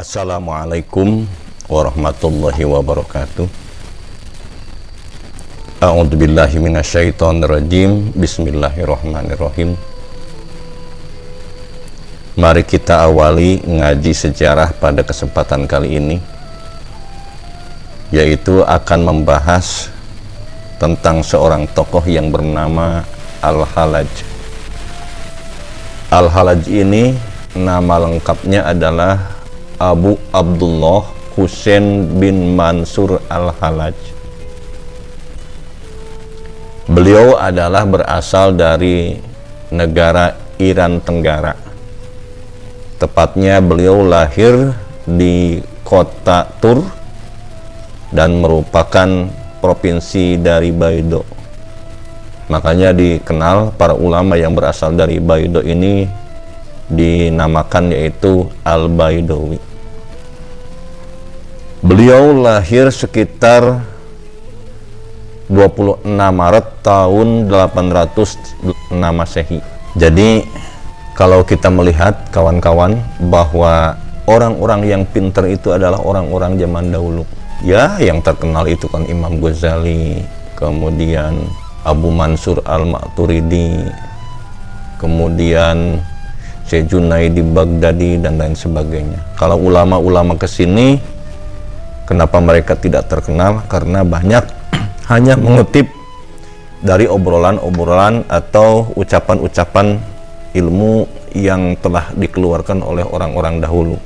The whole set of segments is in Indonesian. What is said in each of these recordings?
Assalamualaikum warahmatullahi wabarakatuh. A'udzubillahi minasyaitonirrajim. Bismillahirrahmanirrahim. Mari kita awali ngaji sejarah pada kesempatan kali ini, yaitu akan membahas tentang seorang tokoh yang bernama Al-Hallaj. Al-Hallaj ini nama lengkapnya adalah Abu Abdullah Husain bin Mansur Al-Hallaj. Beliau adalah berasal dari negara Iran Tenggara. Tepatnya beliau lahir di kota Tur dan merupakan provinsi dari Baido. Makanya dikenal para ulama yang berasal dari Baido ini dinamakan yaitu Al-Baidawi. Beliau lahir sekitar 26 Maret tahun 806 Masehi. Jadi kalau kita melihat kawan-kawan bahwa orang-orang yang pintar itu adalah orang-orang zaman dahulu. Ya, yang terkenal itu kan Imam Ghazali, kemudian Abu Mansur Al-Maturidi, kemudian Syekh Junaidi Baghdadi dan lain sebagainya. Kalau ulama-ulama kesini, kenapa mereka tidak terkenal? Karena banyak hanya mengutip dari obrolan-obrolan atau ucapan-ucapan ilmu yang telah dikeluarkan oleh orang-orang dahulu.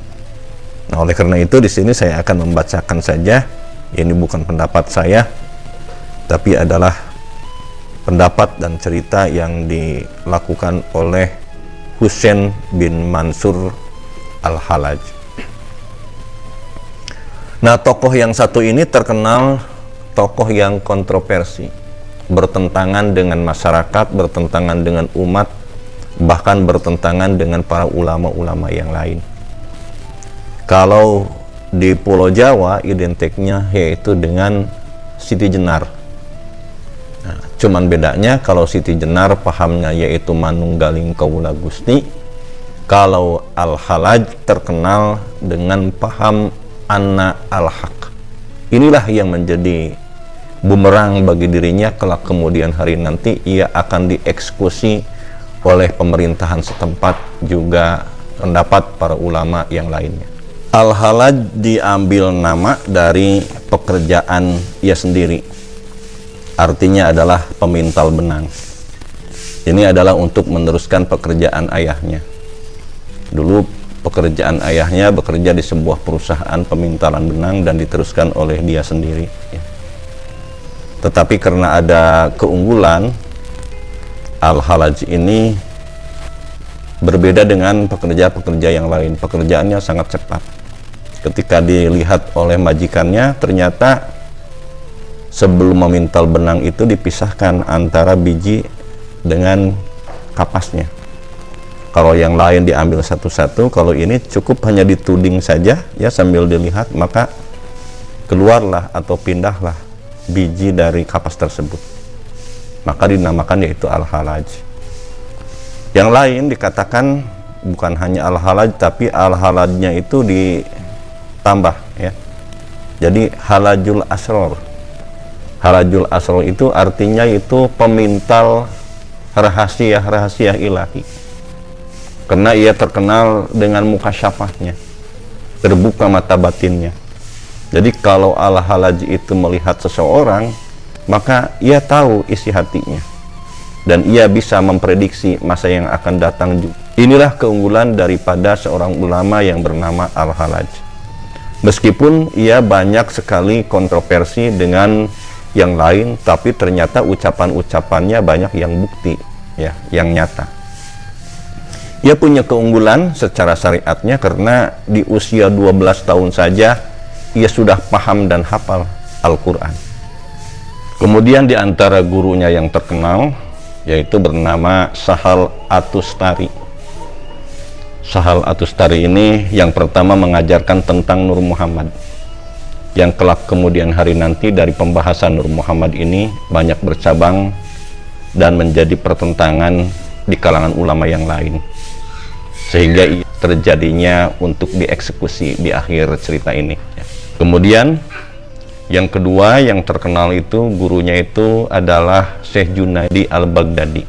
Nah, oleh karena itu di sini saya akan membacakan saja. Ini bukan pendapat saya, tapi adalah pendapat dan cerita yang dilakukan oleh Husain bin Mansur Al-Hallaj. Nah, tokoh yang satu ini terkenal tokoh yang kontroversi, bertentangan dengan masyarakat, bertentangan dengan umat, bahkan bertentangan dengan para ulama-ulama yang lain. Kalau di Pulau Jawa identiknya yaitu dengan Siti Jenar. Nah, cuman bedanya kalau Siti Jenar pahamnya yaitu Manunggaling Kawula Gusti, kalau Al-Hallaj terkenal dengan paham Anna Al-Haq. Inilah yang menjadi bumerang bagi dirinya kelak kemudian hari nanti ia akan dieksekusi oleh pemerintahan setempat, juga pendapat para ulama yang lainnya. Al-Hallaj diambil nama dari pekerjaan ia sendiri, artinya adalah pemintal benang. Ini adalah untuk meneruskan pekerjaan ayahnya. Dulu pekerjaan ayahnya bekerja di sebuah perusahaan pemintalan benang dan diteruskan oleh dia sendiri. Tetapi karena ada keunggulan, Al-Hallaj ini berbeda dengan pekerja-pekerja yang lain. Pekerjaannya sangat cepat. Ketika dilihat oleh majikannya, ternyata sebelum memintal benang itu dipisahkan antara biji dengan kapasnya. Kalau yang lain diambil satu-satu, kalau ini cukup hanya dituding saja, ya sambil dilihat, maka keluarlah atau pindahlah biji dari kapas tersebut. Maka dinamakan yaitu Al-Hallaj. Yang lain dikatakan bukan hanya Al-Hallaj, tapi Al-Hallajnya itu ditambah, ya. Jadi Halajul Asror. Halajul Asror itu artinya itu pemintal rahasia-rahasia ilahi. Karena ia terkenal dengan mukasyafahnya, terbuka mata batinnya. Jadi kalau Al-Hallaj itu melihat seseorang, maka ia tahu isi hatinya dan ia bisa memprediksi masa yang akan datang juga. Inilah keunggulan daripada seorang ulama yang bernama Al-Hallaj. Meskipun ia banyak sekali kontroversi dengan yang lain, tapi ternyata ucapan-ucapannya banyak yang bukti, ya, yang nyata. Ia punya keunggulan secara syariatnya karena di usia 12 tahun saja ia sudah paham dan hafal Al-Quran. Kemudian di antara gurunya yang terkenal yaitu bernama Sahal Atustari. Sahal Atustari ini yang pertama mengajarkan tentang Nur Muhammad, yang kelak kemudian hari nanti dari pembahasan Nur Muhammad ini banyak bercabang dan menjadi pertentangan di kalangan ulama yang lain. Sehingga terjadinya untuk dieksekusi di akhir cerita ini. Kemudian yang kedua yang terkenal itu gurunya itu adalah Syekh Junaidi Al-Baghdadi.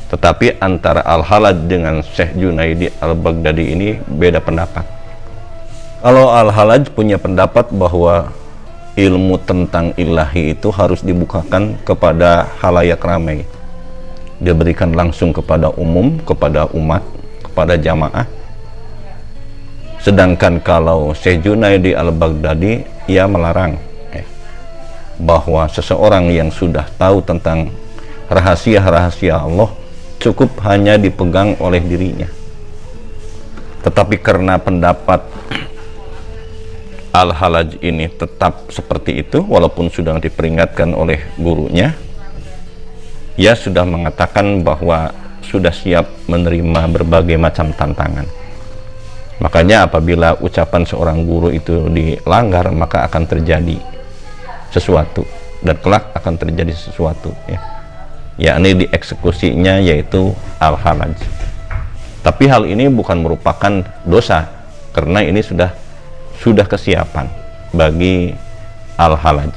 Tetapi antara Al-Halaj dengan Syekh Junaidi Al-Baghdadi ini beda pendapat. Kalau Al-Halaj punya pendapat bahwa ilmu tentang ilahi itu harus dibukakan kepada halayak ramai, dia berikan langsung kepada umum, kepada umat, kepada jamaah. Sedangkan kalau Syekh Junaidi Al-Baghdadi, ia melarang bahwa seseorang yang sudah tahu tentang rahasia-rahasia Allah cukup hanya dipegang oleh dirinya. Tetapi karena pendapat Al-Halaj ini tetap seperti itu, walaupun sudah diperingatkan oleh gurunya, ia sudah mengatakan bahwa sudah siap menerima berbagai macam tantangan. Makanya apabila ucapan seorang guru itu dilanggar, maka akan terjadi sesuatu, dan kelak akan terjadi sesuatu, yakni dieksekusinya yaitu Al-Halaj. Tapi hal ini bukan merupakan dosa, karena ini sudah kesiapan bagi Al-Halaj.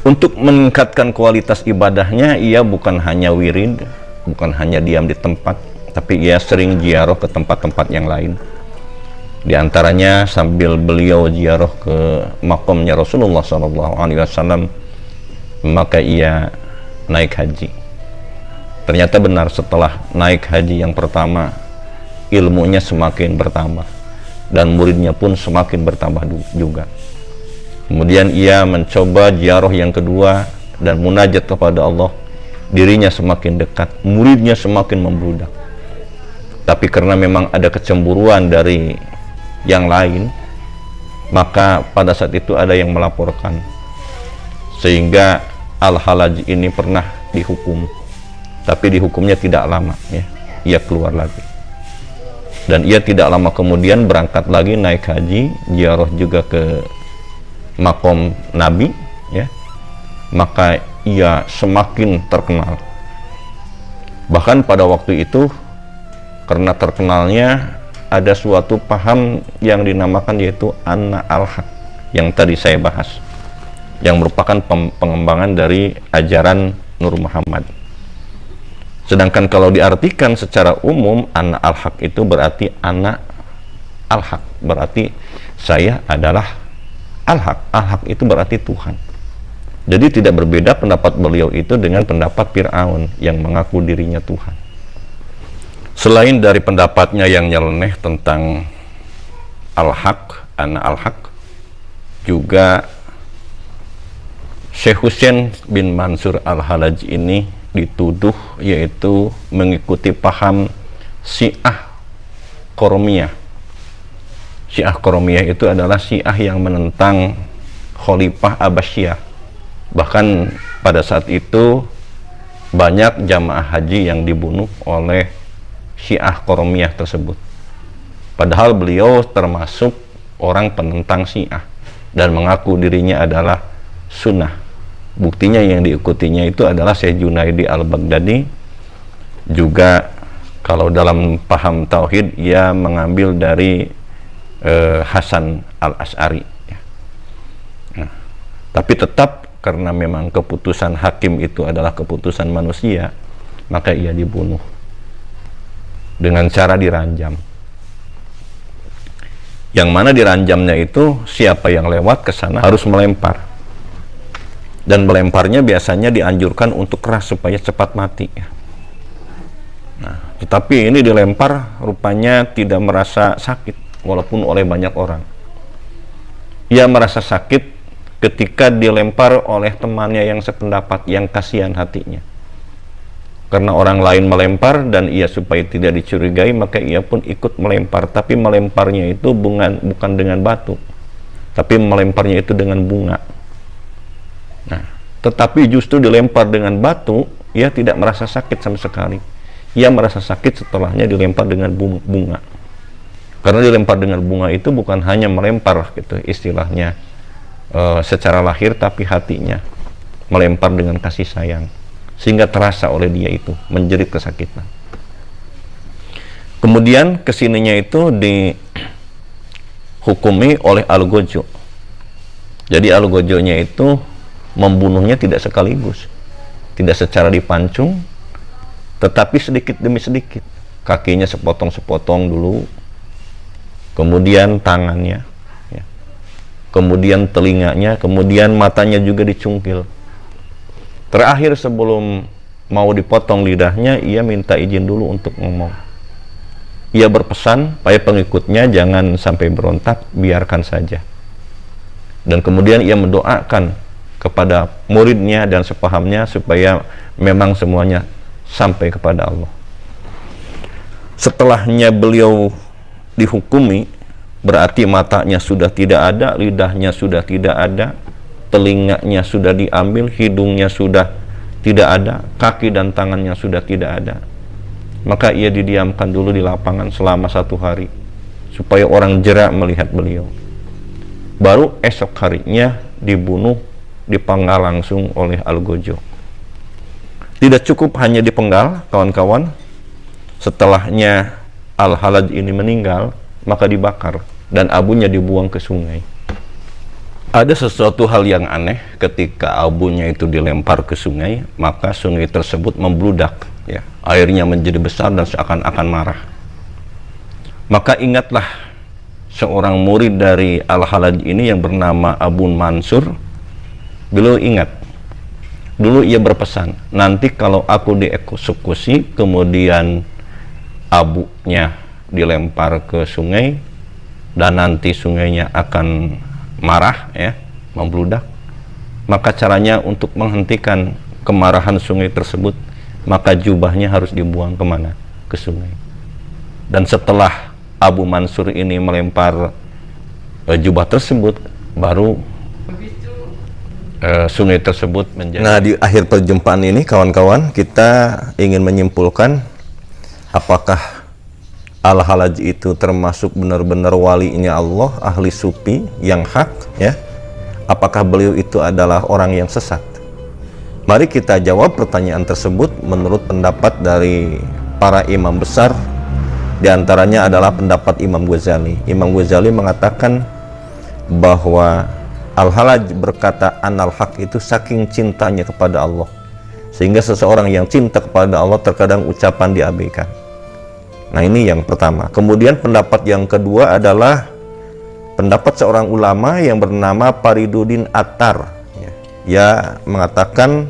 Untuk meningkatkan kualitas ibadahnya, ia bukan hanya wirid, bukan hanya diam di tempat, tapi ia sering ziarah ke tempat-tempat yang lain. Di antaranya sambil beliau ziarah ke makamnya Rasulullah SAW, maka ia naik haji. Ternyata benar, setelah naik haji yang pertama, ilmunya semakin bertambah dan muridnya pun semakin bertambah juga. Kemudian ia mencoba ziarah yang kedua dan munajat kepada Allah, dirinya semakin dekat, muridnya semakin membludak. Tapi karena memang ada kecemburuan dari yang lain, maka pada saat itu ada yang melaporkan, sehingga Al-Halaj ini pernah dihukum, tapi dihukumnya tidak lama, ia keluar lagi. Dan ia tidak lama kemudian berangkat lagi naik haji, ziarah juga ke makom Nabi, maka ia semakin terkenal. Bahkan pada waktu itu, karena terkenalnya, ada suatu paham yang dinamakan yaitu Anna Al-Haq yang tadi saya bahas, yang merupakan pengembangan dari ajaran Nur Muhammad. Sedangkan kalau diartikan secara umum, Anna Al-Haq itu berarti Anna Al-Haq, berarti saya adalah Al-Haq. Al-Haq itu berarti Tuhan. Jadi tidak berbeda pendapat beliau itu dengan pendapat Fir'aun yang mengaku dirinya Tuhan. Selain dari pendapatnya yang nyeleneh tentang Al-Haq, Anna Al-Haq, juga Syekh Husain bin Mansur Al-Halaj ini dituduh yaitu mengikuti paham Syiah Koromiyah. Syiah Koromiyah itu adalah Syiah yang menentang Khalifah Abbasiyah. Bahkan pada saat itu banyak jamaah haji yang dibunuh oleh Syiah Koromiyah tersebut. Padahal beliau termasuk orang penentang Syiah dan mengaku dirinya adalah sunnah. Buktinya yang diikutinya itu adalah Syekh Junaidi Al-Baghdadi. Juga kalau dalam paham tauhid, ia mengambil dari Hasan Al-Asy'ari. Nah, tapi tetap karena memang keputusan hakim itu adalah keputusan manusia, maka ia dibunuh dengan cara diranjam. Yang mana diranjamnya itu, siapa yang lewat ke sana harus melempar, dan melemparnya biasanya dianjurkan untuk keras supaya cepat mati. Nah, tetapi ini dilempar rupanya tidak merasa sakit walaupun oleh banyak orang. Ia merasa sakit ketika dilempar oleh temannya yang sependapat, yang kasihan hatinya. Karena orang lain melempar dan ia supaya tidak dicurigai, maka ia pun ikut melempar. Tapi melemparnya itu bukan dengan batu, tapi melemparnya itu dengan bunga. Nah, tetapi justru dilempar dengan batu, ia tidak merasa sakit sama sekali. Ia merasa sakit setelahnya dilempar dengan bunga. Karena dilempar dengan bunga itu bukan hanya melempar gitu istilahnya secara lahir, tapi hatinya melempar dengan kasih sayang, sehingga terasa oleh dia itu menjerit kesakitan. Kemudian kesininya itu dihukumi oleh Algojo. Jadi Algojonya itu membunuhnya tidak sekaligus, tidak secara dipancung, tetapi sedikit demi sedikit. Kakinya sepotong-sepotong dulu, kemudian tangannya, ya. Kemudian telinganya, kemudian matanya juga dicungkil. Terakhir sebelum mau dipotong lidahnya, ia minta izin dulu untuk ngomong. Ia berpesan supaya pengikutnya jangan sampai berontak, biarkan saja. Dan kemudian ia mendoakan kepada muridnya dan sepahamnya supaya memang semuanya sampai kepada Allah. Setelahnya beliau dihukumi, berarti matanya sudah tidak ada, lidahnya sudah tidak ada, telinganya sudah diambil, hidungnya sudah tidak ada, kaki dan tangannya sudah tidak ada. Maka ia didiamkan dulu di lapangan selama 1 hari supaya orang jera melihat beliau. Baru esok harinya dibunuh, dipenggal langsung oleh Algojo. Tidak cukup hanya dipenggal, kawan-kawan. Setelahnya Al-Halaj ini meninggal, maka dibakar dan abunya dibuang ke sungai. Ada sesuatu hal yang aneh ketika abunya itu dilempar ke sungai, maka sungai tersebut membludak, ya. Airnya menjadi besar dan seakan-akan marah. Maka ingatlah seorang murid dari Al-Halaj ini yang bernama Abu Mansur. Beliau ingat, dulu ia berpesan, nanti kalau aku dieksekusi, kemudian abunya dilempar ke sungai, dan nanti sungainya akan marah, ya, membludak, maka caranya untuk menghentikan kemarahan sungai tersebut, maka jubahnya harus dibuang kemana? Ke sungai. Dan setelah Abu Mansur ini melempar jubah tersebut, baru sungai tersebut menjadi. Nah, di akhir perjumpaan ini, kawan-kawan, kita ingin menyimpulkan apakah Al-Halaj itu termasuk benar-benar walinya Allah, ahli sufi yang hak, ya? Apakah beliau itu adalah orang yang sesat? Mari kita jawab pertanyaan tersebut menurut pendapat dari para imam besar. Di antaranya adalah pendapat Imam Ghazali. Imam Ghazali mengatakan bahwa Al-Halaj berkata anal haq itu saking cintanya kepada Allah, sehingga seseorang yang cinta kepada Allah terkadang ucapan diabaikan. Nah, ini yang pertama. Kemudian pendapat yang kedua adalah pendapat seorang ulama yang bernama Fariduddin Attar. Ia mengatakan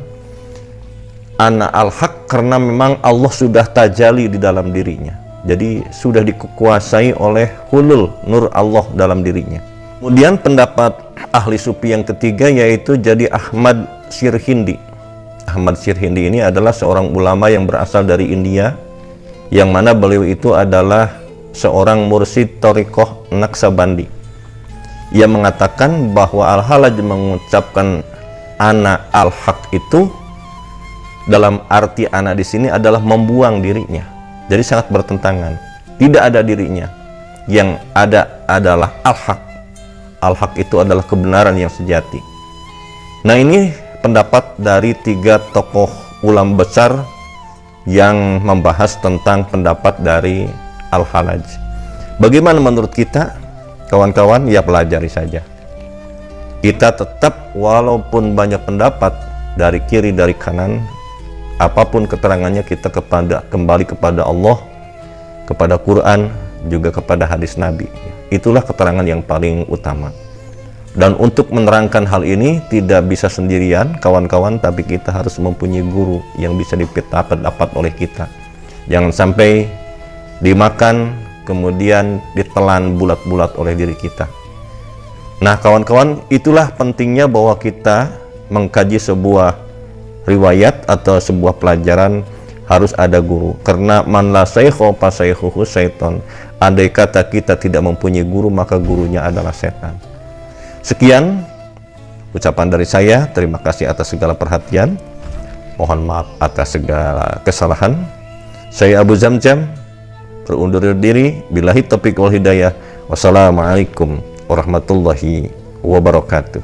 ana al-haq karena memang Allah sudah tajali di dalam dirinya. Jadi sudah dikuasai oleh hulul nur Allah dalam dirinya. Kemudian pendapat ahli sufi yang ketiga yaitu jadi Ahmad Sirhindi. Ahmad Sirhindi ini adalah seorang ulama yang berasal dari India, yang mana beliau itu adalah seorang mursyid Thariqah Naqsabandi. Ia mengatakan bahwa Al-Halaj mengucapkan ana al-haq itu dalam arti ana di sini adalah membuang dirinya. Jadi sangat bertentangan. Tidak ada dirinya. Yang ada adalah al-haq. Al-haq itu adalah kebenaran yang sejati. Nah, ini pendapat dari 3 tokoh ulama besar yang membahas tentang pendapat dari Al-Halaj. Bagaimana menurut kita, kawan-kawan? Ya, pelajari saja. Kita tetap, walaupun banyak pendapat dari kiri dari kanan, apapun keterangannya, kita kembali kepada Allah, kepada Quran, juga kepada hadis Nabi. Itulah keterangan yang paling utama. Dan untuk menerangkan hal ini tidak bisa sendirian, kawan-kawan, tapi kita harus mempunyai guru yang bisa dapat oleh kita. Jangan sampai dimakan kemudian ditelan bulat-bulat oleh diri kita. Nah, kawan-kawan, itulah pentingnya bahwa kita mengkaji sebuah riwayat atau sebuah pelajaran harus ada guru. Karena man la saykha fa saykhuhu syaiton. Andai kata kita tidak mempunyai guru, maka gurunya adalah setan. Sekian ucapan dari saya. Terima kasih atas segala perhatian. Mohon maaf atas segala kesalahan. Saya Abu Zamzam berundur diri. Billahi taufiq wal hidayah. Wassalamualaikum warahmatullahi wabarakatuh.